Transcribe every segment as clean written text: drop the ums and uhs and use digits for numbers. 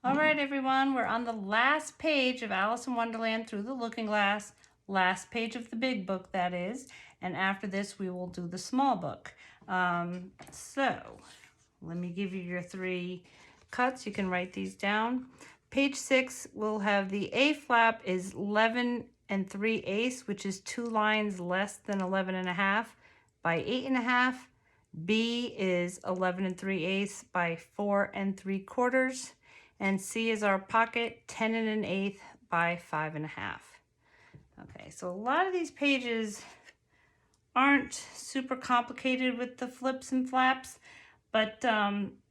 All right, everyone, we're on the last page of Alice in Wonderland Through the Looking Glass, last page of the big book, that is, and after this we will do the small book. So let me give you your 3 cuts. You can write these down. Page 6 will have the A flap is 11 3/8, which is 2 lines less than 11 1/2 by 8 1/2. B is 11 3/8 by 4 3/4. And C is our pocket, 10 1/8 by 5 1/2. Okay, so a lot of these pages aren't super complicated with the flips and flaps, but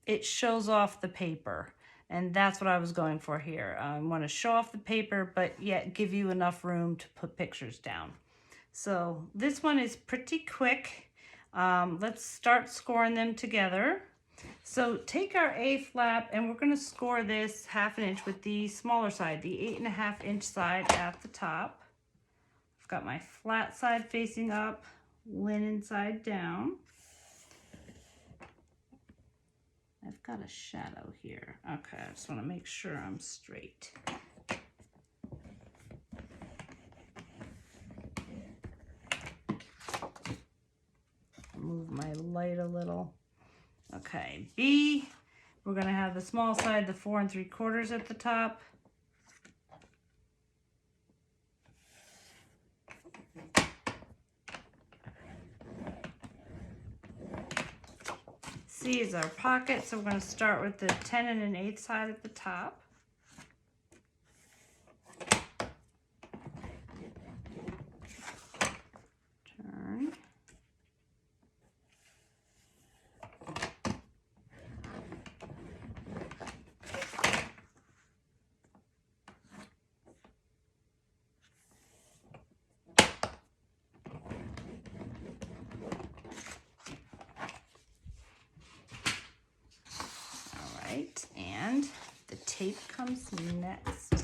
it shows off the paper. And that's what I was going for here. I want to show off the paper, but yet give you enough room to put pictures down. So this one is pretty quick. Let's start scoring them together. So take our A flap and we're going to score this 1/2 inch with the smaller side, the 8 1/2 inch side at the top. I've got my flat side facing up, linen side down. I've got a shadow here. Okay, I just want to make sure I'm straight. Move my light a little. Okay, B, we're going to have the small side, the 4 3/4 at the top. C is our pocket, so we're going to start with the 10 1/8 side at the top. Turn. And the tape comes next.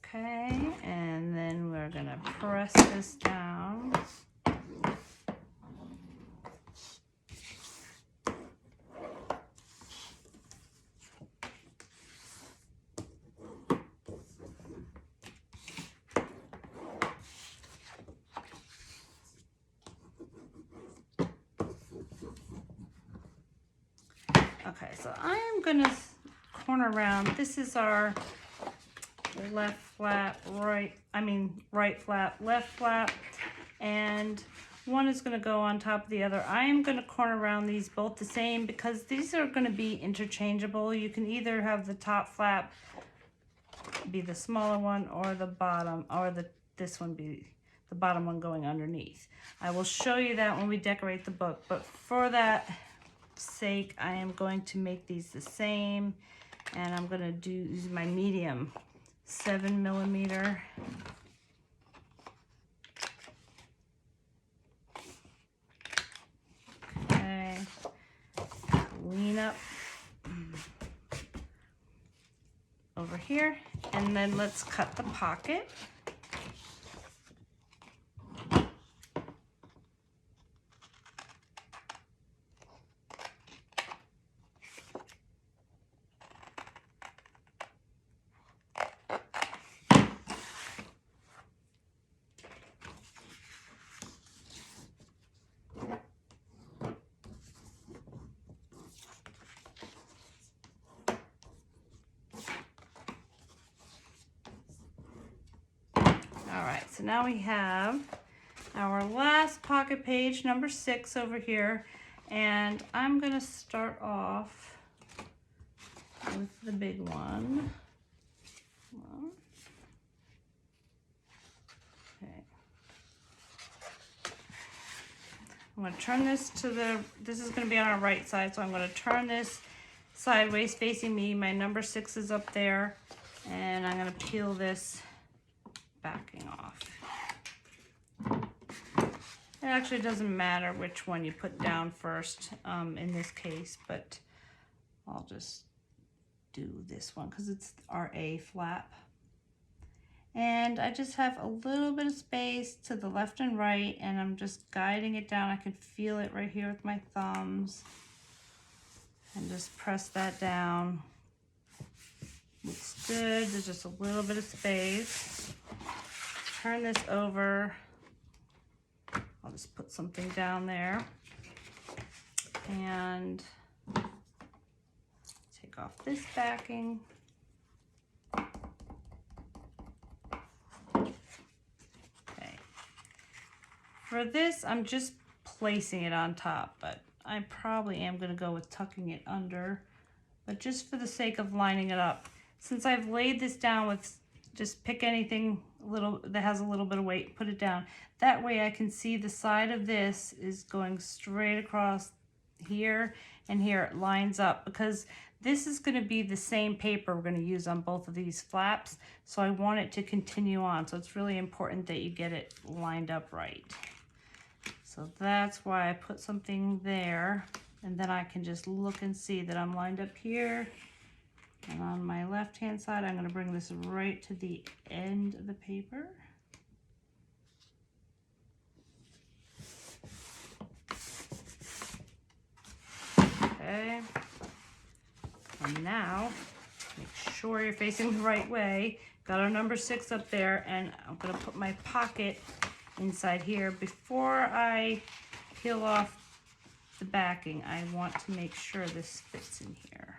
Okay, and then we're gonna press this down. Okay, so I am gonna corner around. This is our left flap, right flap, left flap, and one is going to go on top of the other. I am going to corner around these both the same because these are going to be interchangeable. You can either have the top flap be the smaller one or the bottom, or this one be the bottom one going underneath. I will show you that when we decorate the book, but for that sake I am going to make these the same, and I'm going to use my medium 7mm. Okay, lean up over here, and then let's cut the pocket. so now we have our last pocket page, number 6 over here, and I'm gonna start off with the big one. Okay. I'm gonna turn this to this is gonna be on our right side, so I'm gonna turn this sideways facing me. My number 6 is up there, and I'm gonna peel this backing off. It actually doesn't matter which one you put down first in this case, but I'll just do this one because it's our A flap. And I just have a little bit of space to the left and right, and I'm just guiding it down. I can feel it right here with my thumbs. And just press that down. Looks good. There's just a little bit of space. Turn this over. I'll just put something down there. And take off this backing. For this, I'm just placing it on top, but I probably am going to go with tucking it under. But just for the sake of lining it up, since I've laid this down with, just pick anything little that has a little bit of weight, put it down. That way I can see the side of this is going straight across here, and here it lines up, because this is going to be the same paper we're going to use on both of these flaps. So I want it to continue on. So it's really important that you get it lined up right. So that's why I put something there, and then I can just look and see that I'm lined up here. And on my left-hand side, I'm going to bring this right to the end of the paper. Okay. And now, make sure you're facing the right way. Got our number 6 up there, and I'm going to put my pocket inside here. Before I peel off the backing, I want to make sure this fits in here.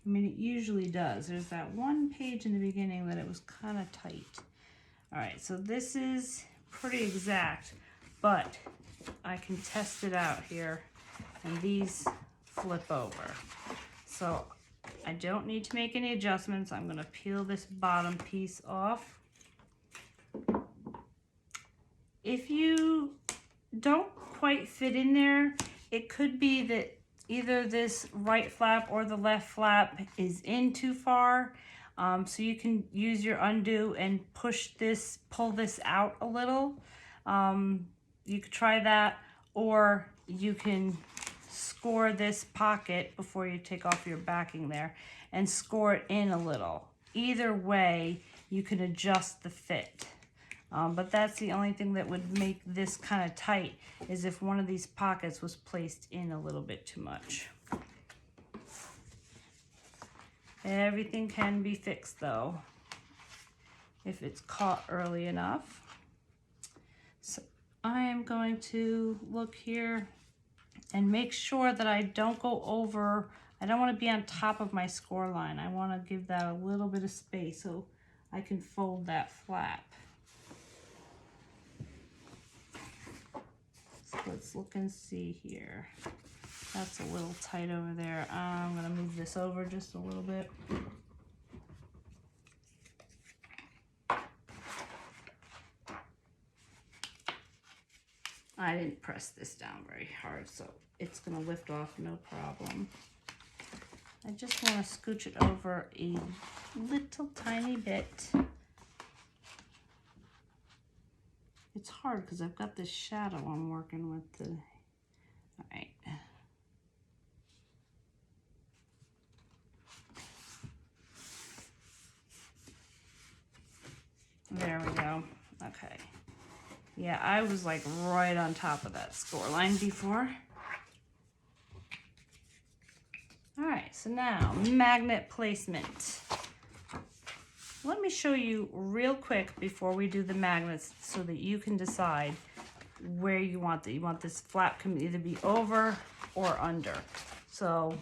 I mean, it usually does. There's that one page in the beginning that it was kind of tight. All right, so this is pretty exact, but I can test it out here, and these flip over. So I don't need to make any adjustments. I'm gonna peel this bottom piece off. If you don't quite fit in there, it could be that either this right flap or the left flap is in too far. So you can use your undo and push this, pull this out a little. You could try that, or you can score this pocket before you take off your backing there and score it in a little. Either way, you can adjust the fit. But that's the only thing that would make this kind of tight, is if one of these pockets was placed in a little bit too much. Everything can be fixed though, if it's caught early enough. So I am going to look here and make sure that I don't go over. I don't want to be on top of my score line. I want to give that a little bit of space so I can fold that flap. Let's look and see here. That's a little tight over there. I'm gonna move this over just a little bit. I didn't press this down very hard, so it's gonna lift off no problem. I just wanna scooch it over a little tiny bit. It's hard because I've got this shadow I'm working with. All right. There we go. Okay. Yeah, I was like right on top of that score line before. All right, so now magnet placement. Let me show you real quick before we do the magnets so that you can decide where you want that. You want this flap can either be over or under. So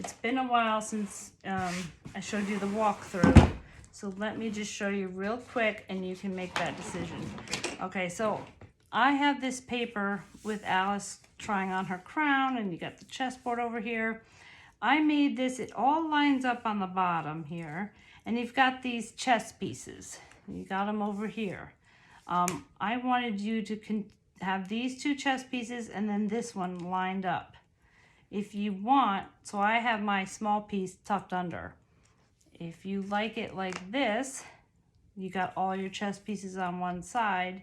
it's been a while since I showed you the walkthrough. So let me just show you real quick and you can make that decision. Okay, so I have this paper with Alice trying on her crown, and you got the chessboard over here. I made this, it all lines up on the bottom here, and you've got these chess pieces. You got them over here. I wanted you to have these two chess pieces and then this one lined up. If you want, so I have my small piece tucked under. If you like it like this, you got all your chess pieces on one side,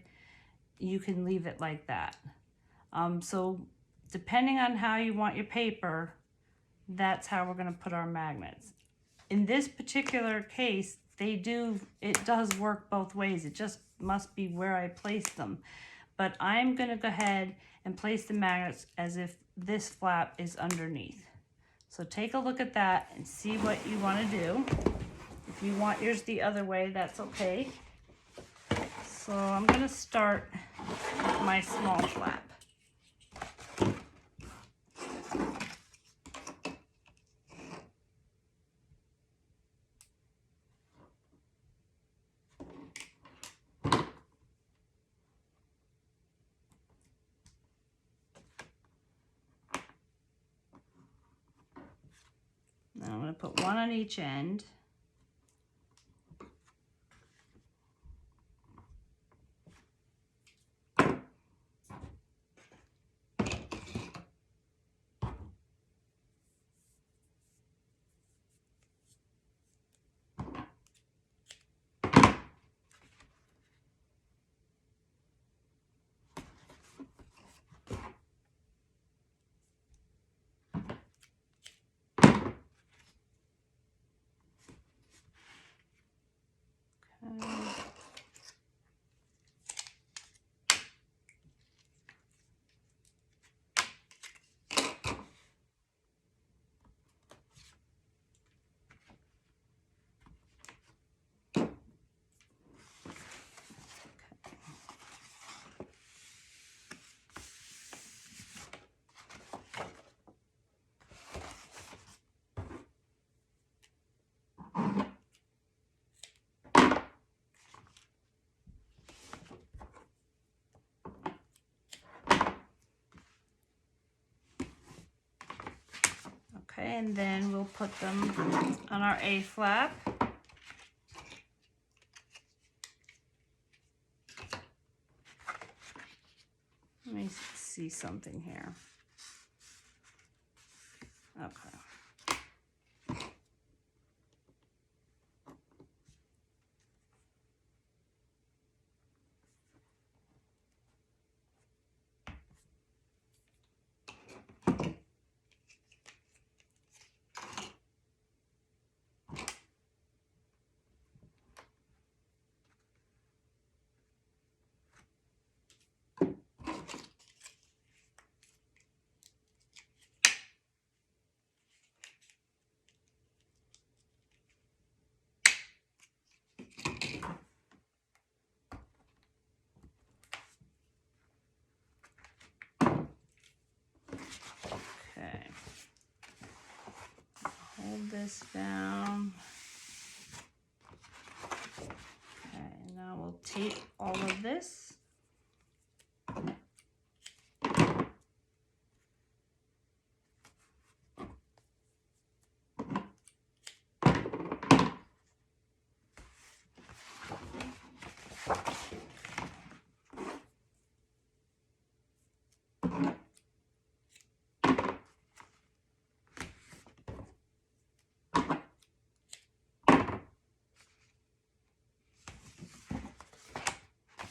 you can leave it like that. So depending on how you want your paper, that's how we're going to put our magnets. In this particular case, it does work both ways. It just must be where I place them. But I'm going to go ahead and place the magnets as if this flap is underneath. So take a look at that and see what you want to do. If you want yours the other way, that's okay. So I'm going to start with my small flap. Now I'm going to put one on each end. Okay, and then we'll put them on our A flap. Let me see something here. Okay. Okay. Hold this down. Okay, now we'll tape all of this.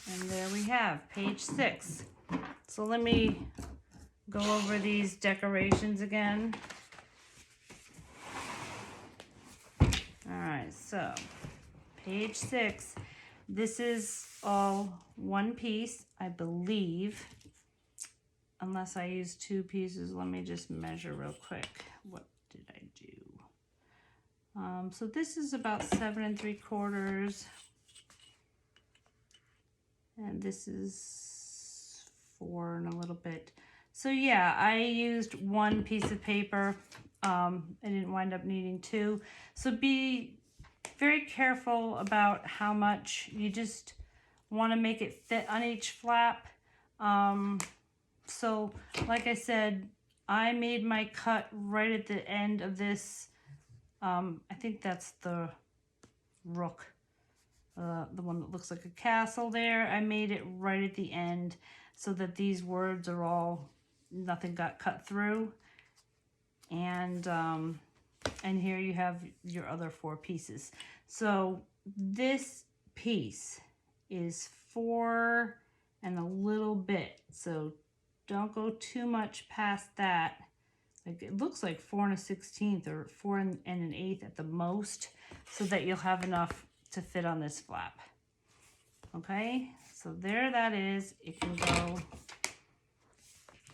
And there we have page 6. So let me go over these decorations again. All right, so page 6. This is all one piece, I believe. Unless I use 2 pieces, let me just measure real quick. What did I do? So this is about 7 3/4. And this is 4 and a little bit. So yeah, I used 1 piece of paper. I didn't wind up needing 2. So be very careful about how much. You just want to make it fit on each flap. So like I said, I made my cut right at the end of this. I think that's the rook, the one that looks like a castle there. I made it right at the end so that these words are all, nothing got cut through. And here you have your other 4 pieces. So this piece is 4 and a little bit. So don't go too much past that. Like it looks like 4 1/16 or 4 and an 1/8 at the most, so that you'll have enough to fit on this flap. Okay, so there that is. It can go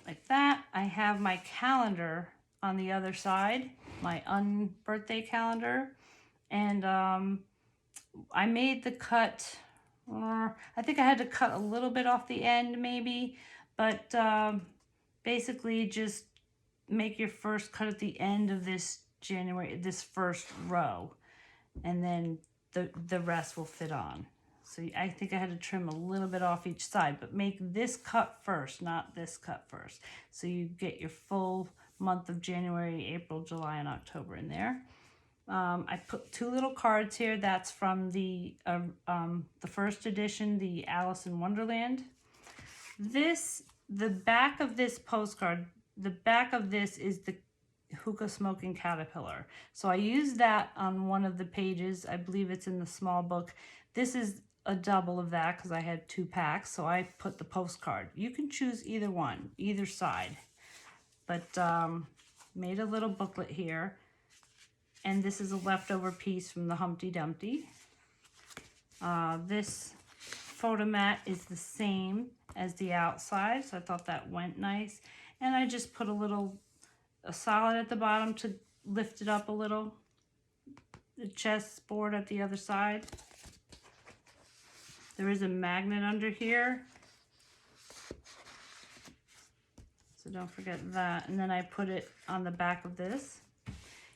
like that. I have my calendar on the other side, my unbirthday calendar, and I made the cut. I think I had to cut a little bit off the end maybe, but basically just make your first cut at the end of this this first row, and then the rest will fit on. So I think I had to trim a little bit off each side, but make this cut first, not this cut first. So you get your full month of January, April, July, and October in there. I put 2 little cards here. That's from the first edition, the Alice in Wonderland. The back of this postcard, the back of this is the hookah smoking caterpillar. So I used that on one of the pages. I believe it's in the small book. This is a double of that because I had 2 packs. So I put the postcard. You can choose either one, either side. But made a little booklet here. And this is a leftover piece from the Humpty Dumpty. This photo mat is the same as the outside, so I thought that went nice. And I just put a solid at the bottom to lift it up a little. The chessboard at the other side. There is a magnet under here, so don't forget that. And then I put it on the back of this.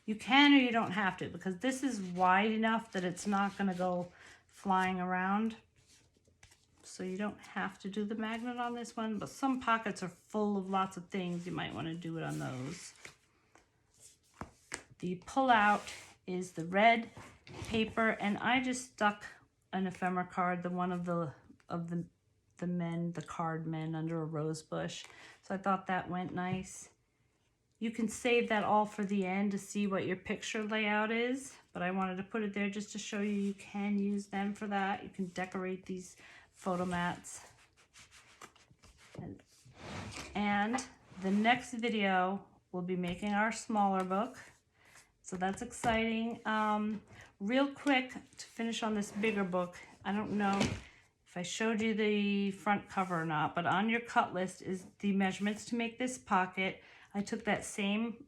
You can or you don't have to, because this is wide enough that it's not going to go flying around. So you don't have to do the magnet on this one, but some pockets are full of lots of things. You might want to do it on those. The pull-out is the red paper, and I just stuck an ephemera card, the one of the men, the card men, under a rose bush. So I thought that went nice. You can save that all for the end to see what your picture layout is, but I wanted to put it there just to show you you can use them for that. You can decorate these photo mats. And the next video we'll be making our smaller book, so that's exciting. Real quick, to finish on this bigger book, I don't know if I showed you the front cover or not, but on your cut list is the measurements to make this pocket. I took that same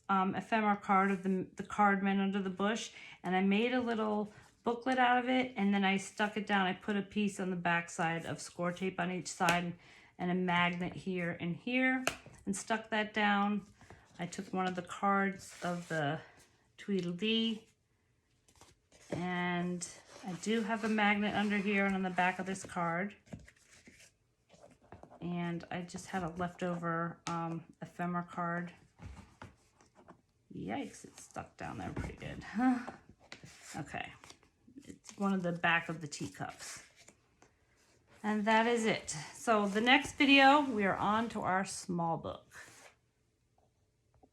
ephemera card of the card men under the bush, and I made a little booklet out of it, and then I stuck it down. I put a piece on the back side of score tape on each side and a magnet here and here, and stuck that down. I took one of the cards of the Tweedledee, and I do have a magnet under here and on the back of this card. And I just had a leftover ephemera card. Yikes, it's stuck down there pretty good. Okay, it's one of the back of the teacups. And that is it. So the next video, we are on to our small book.